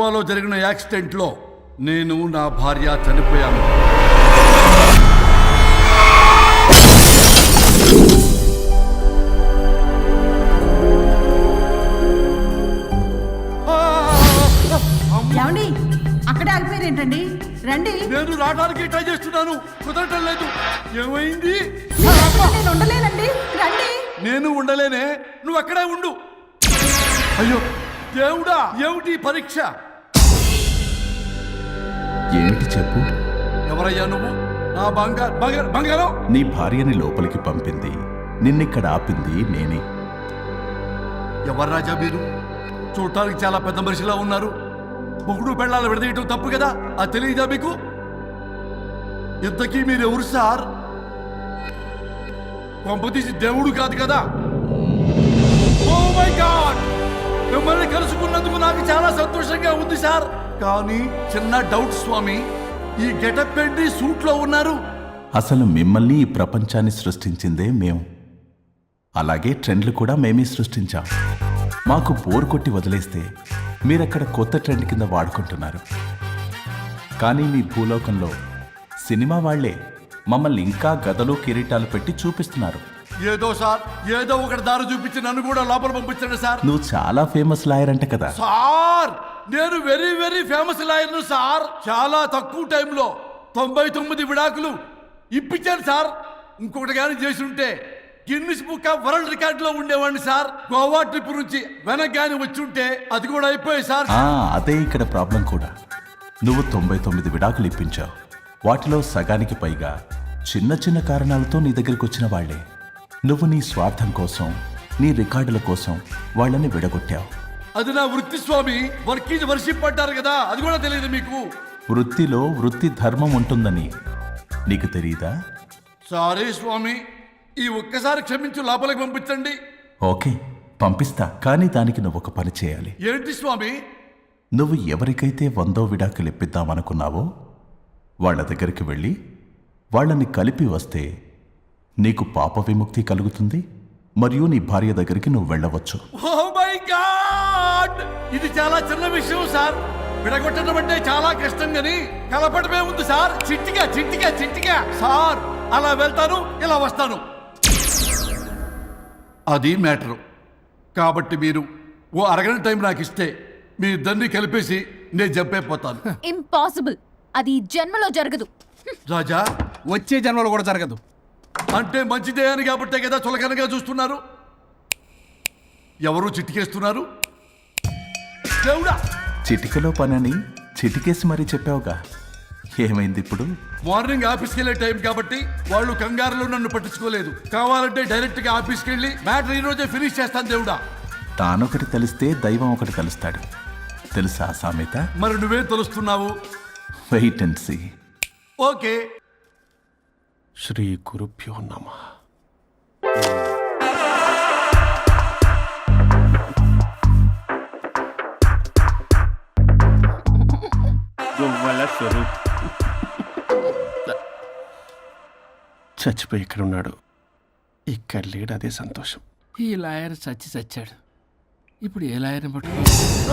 గోవాలో జరిగిన యాక్సిడెంట్లో నేను నా భార్య చనిపోయాను. ఏమండి అక్కడే ఆగిపోయారు ఏంటండి? రండి. నేను రావడానికి ట్రై చేస్తున్నాను, కుదరటం లేదు. ఏమైంది? నేను ఉండలేనండి, రండి. నేను ఉండలేనే, నువ్వు అక్కడే ఉండు. అయ్యో దేవుడా, ఏమిటి పరీక్ష? ఏమిటి చెప్పు. ఎవరయ్యా నువ్వు? నా బంగారం. నీ భార్యని లోపలికి పంపింది, నిన్నిక్కడ ఆపింది నేనే. ఎవరు రాజా మీరు? చూడటానికి చాలా పెద్ద మనిషిలా ఉన్నారు. మొగుడు పెళ్ళాలు విడదీయటం తప్పు కదా, అది తెలియదా మీకు? ఇంతకీ మీరు ఎవరు సార్? పంపతీసి దేవుడు కాదు కదా? ఓ మై గాడ్, మిమ్మల్ని కలుసుకున్నందుకు నాకు చాలా సంతోషంగా ఉంది సార్. కానీ చిన్న డౌట్ స్వామి, ఈ గెటప్ ఏంటి సూట్ లో ఉన్నారు? అసలు మిమ్మల్ని ఈ ప్రపంచాన్ని సృష్టించిందే మేము, అలాగే ట్రెండ్లు కూడా మేమే సృష్టించాం. మాకు బోర్ కొట్టి వదిలేస్తే మీరక్కడ కొత్త ట్రెండ్ కింద వాడుకుంటున్నారు. కానీ మీ భూలోకంలో సినిమా వాళ్లే మమ్మల్ని ఇంకా గదలు కిరీటాలు పెట్టి చూపిస్తున్నారు. ఏదో సార్, ఏదో ఒకటి దారి చూపించి నన్ను కూడా లోపల పంపించండి సార్. నువ్వు చాలా ఫేమస్ లాయర్ అంట కదా సార్? నేను వెరీ వెరీ ఫేమస్ లాయర్ను సార్. చాలా తక్కువ టైంలో 99 విడాకులు ఇప్పించాను సార్. ఇంకొకటి కానీ చేసి ఉంటే Guinness book of world record లో ఉండేవాడిని సార్. గోవా ట్రిప్ నుంచి వెనక్ గాని వచ్చి ఉంటే అది కూడా అయిపోయాయి సార్. అదే ఇక్కడ ప్రాబ్లం కూడా. నువ్వు 99 విడాకులు ఇప్పించావు. వాటిలో సగానికి పైగా చిన్న చిన్న కారణాలతో నీ దగ్గరికి వచ్చిన వాళ్లే. నువ్వు నీ స్వార్థం కోసం, నీ రికార్డుల కోసం వాళ్ళని విడగొట్టావు. అది నా వృత్తి స్వామి. వర్క్ ఈజ్ వర్షిప్ అంటారు కదా, అది కూడా తెలియదు మీకు? వృత్తిలో వృత్తి ధర్మం ఉంటుందని నీకు తెలియదా? సారీ స్వామి, ఈ ఒక్కసారి క్షమించు, లోపలికి పంపించండి. ఓకే, పంపిస్తా. కానీ దానికి నువ్వు ఒక పని చేయాలి. ఏంటి స్వామి? నువ్వు ఎవరికైతే 100వ విడాకులు ఇప్పిద్దామనుకున్నావో వాళ్ళ దగ్గరికి వెళ్ళి వాళ్ళని కలిపి వస్తే నీకు పాప విముక్తి కలుగుతుంది, మరియు నీ భార్య దగ్గరికి నువ్వు వెళ్ళవచ్చు. ఓ మై గాడ్, ఇది చాలా చిన్న విషయం సార్. విడగొట్టడం అంటే చాలా కష్టం గని కలపడమే ఉంది సార్. చిట్టిగా సార్, అలా వెళ్తాను, ఇలా వస్తాను. అది మ్యాటరు. కాబట్టి మీరు ఓ అరగంట టైం నాకు ఇస్తే మీ ఇద్దరిని కలిపేసి నేను జంపైపోతాను. ఇంపాసిబుల్, అది జన్మలో జరగదు. రాజా, వచ్చే జన్మలో కూడా జరగదు. అంటే మంచిదే అని కాబట్టే కదా చులకనగా చూస్తున్నారు. ఎవరు చిట్టికేస్తున్నారు? దేవుడా, చిటికలో పనని చిటికేసి మరీ చెప్పావుగా, ఏమైంది ఇప్పుడు? మార్నింగ్ ఆఫీస్కి వెళ్ళే టైం కాబట్టి వాళ్ళు కంగారులో నన్ను పట్టించుకోలేదు. కావాలంటే డైరెక్ట్ గా ఆఫీస్కి వెళ్ళి మ్యాటర్ ఈ రోజే ఫినిష్ చేస్తాను. దేవుడా, తానొకటి తెలిస్తే దైవం ఒకటి కలుస్తాడు, తెలుసా సామెత? మరి నువ్వే తెలుస్తున్నావు. Wait and see. ఓకే. శ్రీ గురుభ్యో నమః. చచ్చిపోయి ఇక్కడ ఉన్నాడు, ఇక్కడ లేడు, అదే సంతోషం. ఈ లాయర్ చచ్చాడు. ఇప్పుడు ఏ లాయర్ని పట్టుకో?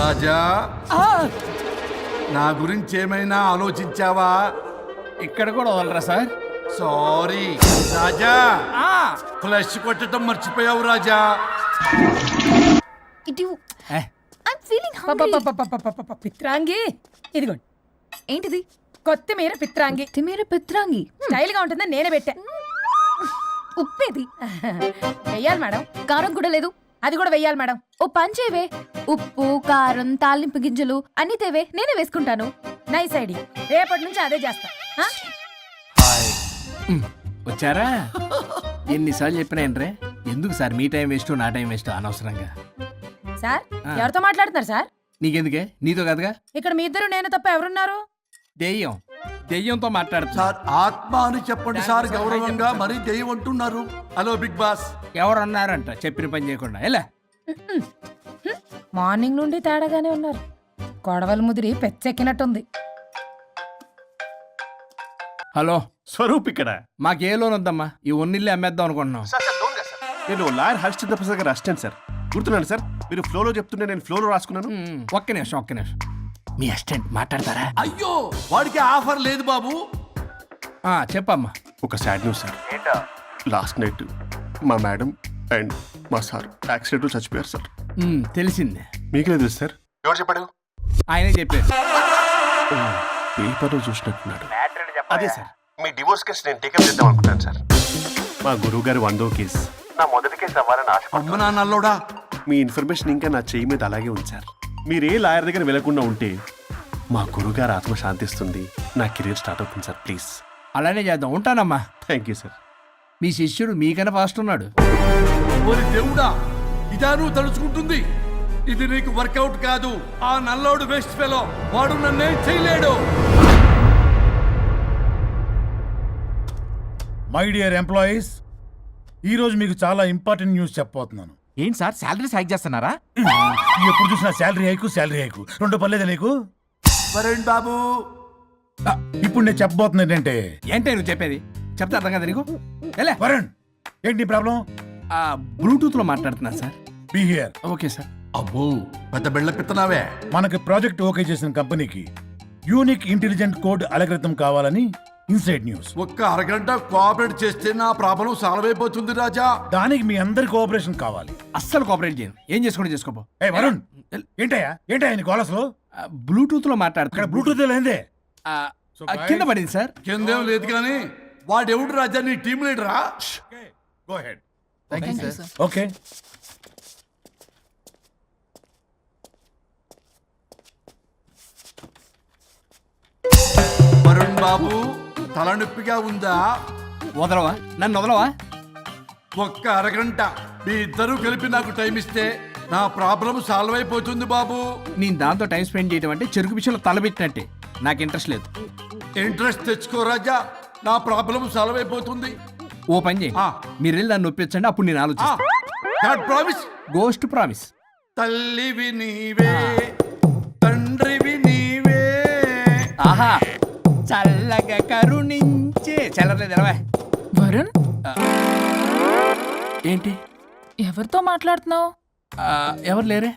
రాజా, నా గురించి ఏమైనా ఆలోచించావా? ఇక్కడ కూడా వదలరా సార్? సారీ రాజా, ఫ్లష్ కొట్టడం మర్చిపోయావు రాజా. ఇటు ఐమ్ ఫీలింగ్ హంగ్రీ. పిత్రాంగి ఇదిగోండి. ఏంటిది? కొత్తిమీర పిత్రాంగి. కొత్తిమీర పిత్రాంగి స్టైల్ గా ఉంటుందని నేనే పెట్టా. ఉప్పేది? వెయ్యాలి మేడం. కారం కూడా లేదు. అది కూడా వెయ్యాలి మేడం. ఓ పంచేవే, ఉప్పు కారం తాలింపు గింజలు అన్ని తేవే, నేనే వేసుకుంటాను. నైస్ ఐడియా, రేపటి నుంచి అదే చేస్తా. వచ్చారా? ఎన్నిసార్లు చెప్పినాయండ్రే, ఎందుకు సార్ మీ టైం వేస్ట్ నా టైం వేస్ట్ అనవసరంగా? సార్, ఎవరితో మాట్లాడుతున్నారు సార్? నీకెందుకే, నీతో కదగా. ఇక్కడ మీ ఇద్దరు నేను తప్ప ఎవరున్నారు? దెయ్యంతో మాట్లాడుతా. సార్, ఆత్మ అని చెప్పండి సార్, గౌరవంగా. మరీ దెయ్యం అంటున్నారు. Hello big boss. ఎవరు అన్నారంట చెప్పిన పని చేయకుండా? ఎలా మార్నింగ్ నుండి తేడాగానే ఉన్నారు. కొడవల ముదిరి పెచ్చెక్కినట్టుంది. హలో స్వరూప్ ఇక్కడ. మాకే లోన్ వద్దమ్మా, ఈ ఒన్నిల్లు అమ్మేద్దాం అనుకుంటున్నాం. నేను లాయర్ హరిశ్చంద్ర ప్రసాద్ గారు అసిస్టెంట్ సార్. గుర్తున్నాను సార్, మీరు ఫ్లోలో చెప్తుంటే నేను ఫ్లోలో రాసుకున్నాను. ఒక్క నిమిషం. మీ అసిస్టెంట్ మాట్లాడతారా? అయ్యో వాడికి ఆఫర్ లేదు బాబు. చెప్పమ్మా. ఒక sad news sir. Last night మా మేడం అండ్ మా సార్ యాక్సిడెంట్ చచ్చిపోయారు సార్. తెలిసిందే. మీకే తెలుసు సార్. ఎవరు చెప్పాడు? ఆయనే చెప్పారు. పేపర్లో చూసినట్టున్నాడు. అదే సార్, మీ డివోర్స్ కేసు నేను టేకప్ చేద్దాం అనుకుంటాను సార్. మా గురువు గారు 100వ కేసు నా మొదటి కేసు అవ్వాలని ఆశ. అమ్మ నా నల్లోడా, మీ ఇన్ఫర్మేషన్ ఇంకా నా చెయ్యి మీద అలాగే ఉంది సార్. మీరు ఏ లాయర్ దగ్గర వెళ్లకుండా ఉంటే మా గురువు గారు ఆత్మ శాంతిస్తుంది, నా కెరీర్ స్టార్ట్ అవుతుంది సార్. ప్లీజ్ అలానే చేద్దాం. ఉంటానమ్మా. Thank you sir. మీ శిష్యుడు మీకన్నా ఫాస్ట్ ఉన్నాడు. ఓరి దేవుడా, ఇదా నువ్వు తలుచుకుంటుంది? ఇది నీకు వర్కౌట్ కాదు. ఆ నల్లోడు వేస్ట్ ఫెలో, వాడు నన్నేం చేయలేడు. మై డియర్ ఎంప్లాయీస్, ఈరోజు మీకు చాలా ఇంపార్టెంట్ న్యూస్ చెప్పబోతున్నాను. ఏంటి సార్ శాలరీస్ హైక్ చేస్తున్నారా? ఎప్పుడు చూసినా శాలరీ హైకు రెండు పర్లేదా నీకు? వరుణ్ బాబు, ఇప్పుడు నేను చెప్పబోతున్నా ఏంటంటే, ఏంటే నువ్వు చెప్పేది? చెప్తా అర్థం కదా నీకు? ఎలా వరుణ్, ఏంటి నీ ప్రాబ్లం? బ్లూటూత్ లో మాట్లాడుతున్నా sir. Be here. Okay sir. అబ్బో పెద్ద బిళ్ళ పిత్తనావే. మనకి ప్రాజెక్ట్ ఓకే చేసిన కంపెనీకి యూనిక్ ఇంటెలిజెంట్ కోడ్ అలకృతం కావాలని ఇన్సైడ్ న్యూస్. ఒక్క అరగంట కోఆపరేట్ చేస్తే నా ప్రాబ్లం సాల్వ్ అయిపోతుంది రాజా. దానికి మీ అందరి కోఆపరేషన్ కావాలి. అస్సలు కోఆపరేట్ చేయను. ఏం చేసుకోండి చేసుకోపో. ఏ వరుణ్, ఏంటయ్యా నీ కాలర్స్లో? బ్లూటూత్ లో ఇక్కడ మాట్లాడుతున్నా. బ్లూటూత్ లేదే. కింద పడింది సార్. కిందేం లేదు కానీ వాడెవడు రాజా, నీ టీం లీడరా? Go ahead. Thank you sir. Okay. Varun బాబు, తలనొప్పిగా ఉందా? వదలవా? నన్ను వదలవా? ఒక్క అరగంట మీ ఇద్దరు కలిపి నాకు టైం ఇస్తే నా ప్రాబ్లం సాల్వ్ అయిపోతుంది బాబు. నేను దాంతో టైం స్పెండ్ చేయడం అంటే చెరుకు విషయంలో తలబెట్టినట్టే. నాకు ఇంట్రెస్ట్ లేదు. ఇంట్రెస్ట్ తెచ్చుకో రాజా, నా ప్రాబ్లం సాల్వ్ అయిపోతుంది. ఓ పని చేయండి, మీరు వెళ్ళి దాన్ని నొప్పించండి, అప్పుడు నేను ఆలోచిస్తాను. ప్రామిస్. Ghost promise. తల్లివి నీవే, తండ్రివి నీవే. ఆహా, చల్లగా కరుణించే. చల్లలేదు ఎలవా. వరుణ్, ఏంటి? ఎవరితో మాట్లాడుతున్నావు? ఎవరు లేరే?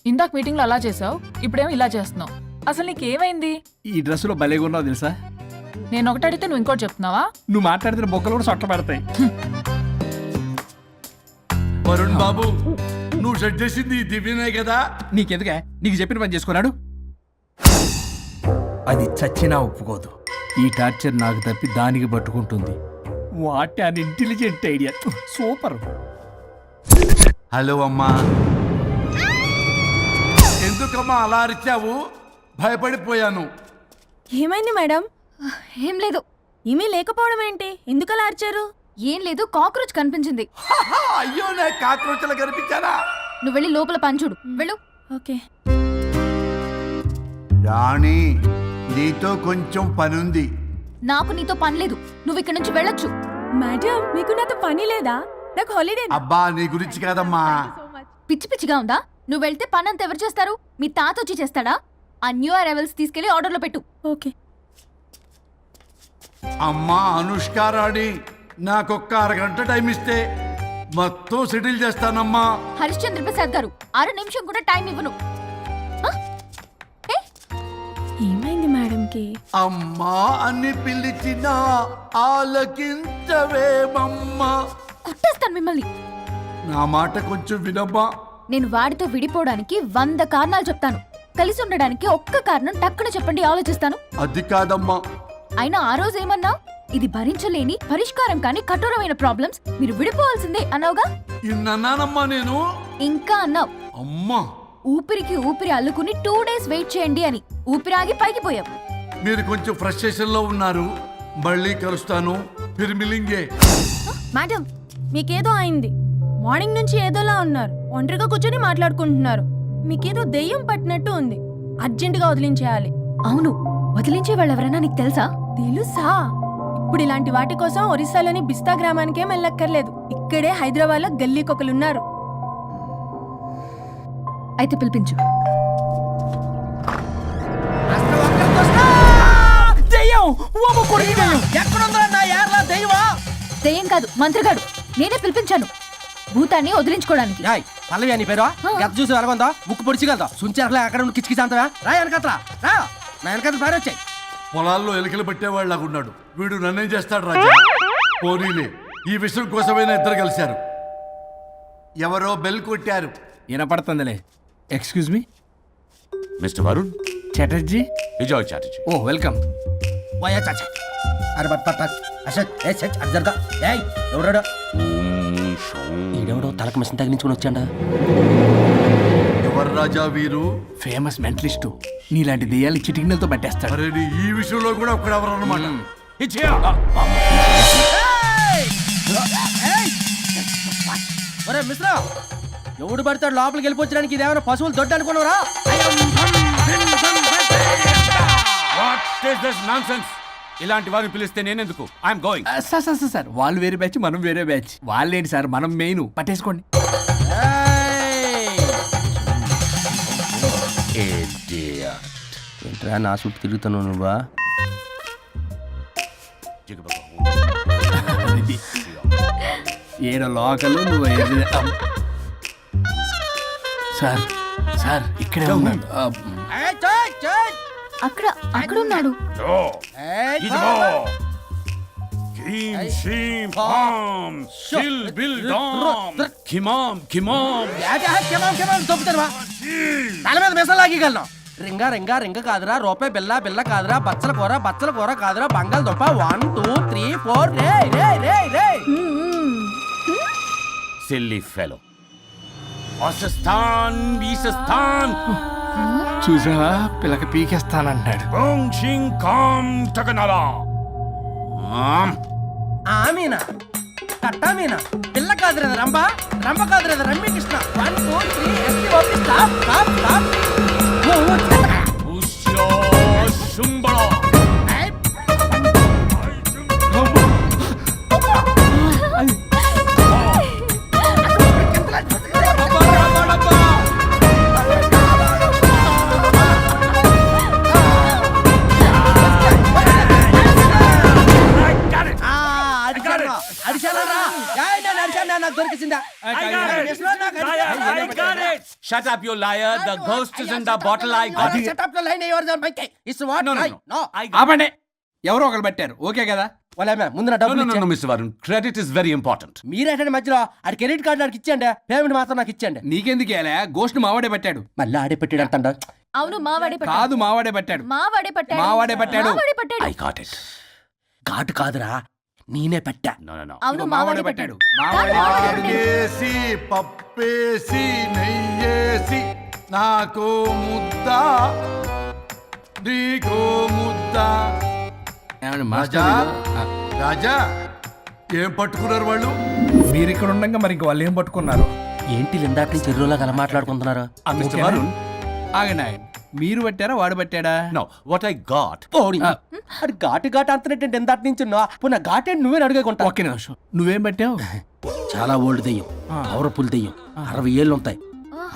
ఇందాక మీటింగ్లో అలా చేసావు, ఇప్పుడేమో ఇలా చేస్తున్నావు. అసలు నీకేమైంది? ఈ డ్రెస్సులో భలేగా ఉన్నావు తెలుసా? నేను ఒకటి అడిగితే నువ్వు ఇంకోటి చెప్తున్నావా? నువ్వు మాట్లాడితే బొక్కలు కూడా సొట్ట పడతాయి. వరుణ్ బాబు, నువ్వు సెట్ చేసింది ఈ దివ్యనే కదా? నీకెందుకే? నీకు చెప్పిన పని చేసుకున్నాడు. అది చచ్చినా ఒప్పుకోదు. ఈ టార్చర్ నాకు తప్పి దానికి పట్టుకుంటుంది. What an intelligent idea. Super. Hello అమ్మా. ఎందుకమ్మా అలా అరిచావు? భయపడిపోయాను. ఏమైంది మేడం? ఏం లేదు. ఏమీ లేకపోవడం ఏంటి? ఎందుకలా అరిచారు? ఏం లేదు, కాక్రోచ్ కనిపించింది. అయ్యో, నేను కాక్రోచ్లు కనిపించానా? నువ్వు వెళ్ళి లోపల పని చూడు. వెళ్ళు. ఓకే. రాణి, నీతో కొంచెం పనుంది. నాకు నీతో పని లేదు, నువ్వు ఇక్కడ నుంచి వెళ్ళొచ్చు. మేడం, మీకు నాతో పని లేదా? నాకు హాలిడే. అబ్బా, నీ గురించి కాదమ్మా. పిచ్చి పిచ్చిగా ఉందా? నువ్వు వెళ్తే పని అంతా ఎవరు చేస్తారు? మీ తాత వచ్చి చేస్తాడా? ఆ న్యూ అరైవల్స్ తీసుకెళ్లి ఆర్డర్లో పెట్టు. ఓకే. అమ్మా అనుష్క రాణి, నాకొక్క అరగంట టైం ఇస్తే మొత్తం సెటిల్ చేస్తానమ్మా. హరిశ్చంద్ర ప్రసాద్ గారు, 6 నిమిషం కూడా టైం ఇవ్వను. ఏమైంది మేడంకి? అమ్మా అని పిలిచినా ఆలకించవేమమ్మా. కొట్టేస్తాను మిమ్మల్ని. నా మాట కొంచెం వినమ్మా. నేను వాడితో విడిపోవడానికి 100 కారణాలు చెప్తాను. కలిసి ఉండడానికి ఒక్క కారణం టక్కున చెప్పండి, ఆలోచిస్తాను. అది కాదమ్మా. అయినా ఆ రోజు ఏమన్నా? ఇది భరించలేని, పరిష్కారం కాని కఠోరమైన ప్రాబ్లమ్స్, మీరు విడిపోవాల్సిందే అన్నావుగా. ఇన్నానమ్మా నేను. ఇంకా అన్నావు, అమ్మా ఊపిరికి ఊపిరి అల్లుకుని 2 days వెయిట్ చేయండి అని. ఊపిరాగి పైకి పోయావు. మీరు కొంచెం ఫ్రస్ట్రేషన్ లో ఉన్నారు. మళ్ళీ కలుస్తాను. ఫిర్మిలింగే. మేడం, మీకేదో అయింది. మార్నింగ్ నుంచి ఏదోలా ఉన్నారు. ఒంటరిగా కూర్చొని మాట్లాడుకుంటున్నారు. మీకేదో దెయ్యం పట్టినట్టు ఉంది. అర్జెంటుగా వదిలించేయాలి. అవును, వదిలించే వాళ్ళు ఎవరైనా నీకు తెలుసా? తెలుసా? ఇప్పుడు ఇలాంటి వాటి కోసం ఒరిస్సాలోని బిస్తా గ్రామానికేం వెళ్ళక్కర్లేదు. ఇక్కడే హైదరాబాద్లో గల్లీకొకలున్నారు. అయితే పిలిపించు. దెయ్యం కాదు, మంత్రిగాడు. నేనే పిలిపించాను. భూతాన్ని వదిలించుకోవడానికి యాయ్ పల్లవి అని పేరు గత చూసి వెలగొందా ముక్కు పొడిచిగలదా సుంచరలే అక్కడ ఉండి కిచకిచ అంతవా రా వెనకత్రా రా నా వెనకత్ర పారి వచ్చాయి పొలాల్లో ఎలుకలు పట్టేవాళ్ళగా ఉన్నాడు వీడు నన్నేం చేస్తాడు రాజా పోనీలే ఈ విషయం కోసమైనా ఇద్దరు కలిశారు ఎవరో బెల్ కొట్టారు వినపడుతుందిలే. Excuse me mister Varun Chatterjee. Vijay Chatterjee. Oh welcome. వయా చాచా అరే బట్ పట్ అసత్ ఏ సచ్ అర్జర్గా ఏయ్ ఎవడో ఈడెవడో తలకు మిషన్ తగిలించుకొని వచ్చాడా ఎవరు రాజా వీరు ఫేమస్ మెంటలిస్టు. నీలాంటి దెయ్యాలు చిటికినలతో పట్టేస్తాడు. అరే నీ ఈ విషయంలో కూడా ఒక్కడెవరు అన్నమాట ఒరే మిశ్రా ఎవడు పడతాడు లోపలికి వెళ్ళిపోవడానికి ఇదేమైనా పశువులు దొడ్డు అనుకున్నారా ఇలాంటి వారిని పిలిస్తే నేనెందుకు ఐఎమ్ గోయింగ్. సార్ వాళ్ళు వేరే బ్యాచ్ మనం వేరే బ్యాచ్. వాళ్ళేంటి సార్ మనం మెయిన్ పట్టేసుకోండి. ఏంట్రా నా చుట్టూ తిరుగుతున్నావు నువ్వా ఏడ లోకలు నువ్వు సార్ సార్ ఇక్కడే ఉన్నాడు. అక్కడ అక్కడ ఉన్నాడు తల మీద మిసం లాగగలను రింగా రింగా రింగ కాదురా రూపాయి బిల్ల బిల్ల కాదురా బచ్చల కూర కాదురా బంగాళదుంప 1 2 3 4 రే రే రే రే సిల్లీ ఫెలో. వాసస్థాన్ వీసస్థాన్ చూసావా పిల్లకి పీకేస్తానంటాడు. ఆమీనా కట్టామీనా పిల్ల కాదురా రంభ రంభ కాదురా rummy Krishna 1 2 3 S T O P stop stop stop Shut up, you liar. The ghost is in the bottle. I got it. Shut up your line your monkey. It's what? No. ఆపండి. ఎవరో ఒకరు పెట్టారు ఓకే కదా. ముందు నా డబ్బులు No, Mr. Varun. Credit is very important. మీరేటండి మధ్యలో ఆడి credit card నాకు ఇచ్చేయండి పేమెంట్ మాత్రం నాకు ఇచ్చేయండి నీకెందుకు ఇవ్వాలా? గోష్ట్ మావాడే పెట్టాడు. మళ్ళీ ఆడే పెట్టాడు అంట అవును మావాడే పట్టాడు కాదు మావాడే పెట్టాడు. మావాడే పట్టాడు మావాడే పట్టాడు. మావాడే పట్టాడు I got it. ఘాటు కాదురా నేనే పెట్టా No. అవును మావాడే పట్టాడు ఆగేసి పప్పేసి నెయ్యేసి నాకు ముద్ద నీకో ముద్ద. ఏమండి రాజా మాస్టర్ రాజా ఏం పట్టుకున్నారు వాళ్ళు? మీరు ఇక్కడ ఉండగా మరి ఇంక వాళ్ళు ఏం పట్టుకున్నారు? ఏంటి లిందాటి నుంచి చెరువులో కల మాట్లాడుకుంటున్నారు Mr. Varun. ఆగండి మీరు పట్టారా వాడు పట్టాడా? No, what I got. అది ఘాటు అంతనేటండి ఎందాటి నుంచి నా ఘాటేంటి నువ్వే అడుగుకుంటా ఒక్క నిమిషం నువ్వేం పట్టావు? చాలా ఓల్డ్ దెయ్యం పవర్ఫుల్ దెయ్యం 60 ఏళ్ళు ఉంటాయి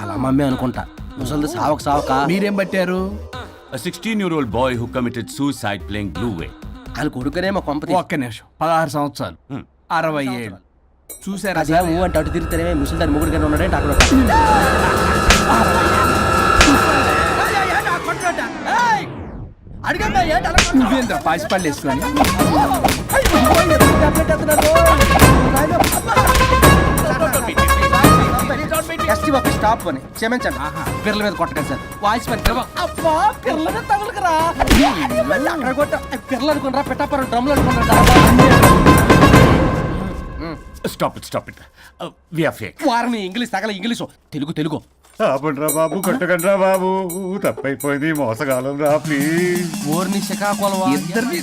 అలా మమ్మీ అనుకుంటా ముసలిది సావక మీరేం పట్టారు? A 16-year-old boy who committed suicide playing Blue Whale. వాళ్ళ కొడుకునే మా కొంప ఒక్క నిమిషం 16 సంవత్సరాలు 60 ఏళ్ళు చూసారా అదే ఊ అంటే అటు తిరిగితేనే ముసలిదాని ముగ్గురుగానే ఉన్నాడంటే అక్కడ నువ్వేంద్ర పాసిపళ్ళు వేసుకొని స్టాప్ అని క్షమించండి పిల్లల మీద కొట్టకండి సార్ వాయిస్ అబ్బా పిల్లల మీద తగులుకురా అక్కడ కొట్ట పిల్లలు అనుకున్నారా పెట్టాపరం డ్రమ్లు అనుకున్నారా Stop it. We are fake. వారిని ఇంగ్లీష్ తగల ఇంగ్లీషు తెలుగు ఆపండ్రా బాబు కొట్టకండ్రా బాబు తప్పైపోయింది మోసగాలం రా ప్లీజ్ ఓర్ని శ్రీకాకుళం ఇద్దరిని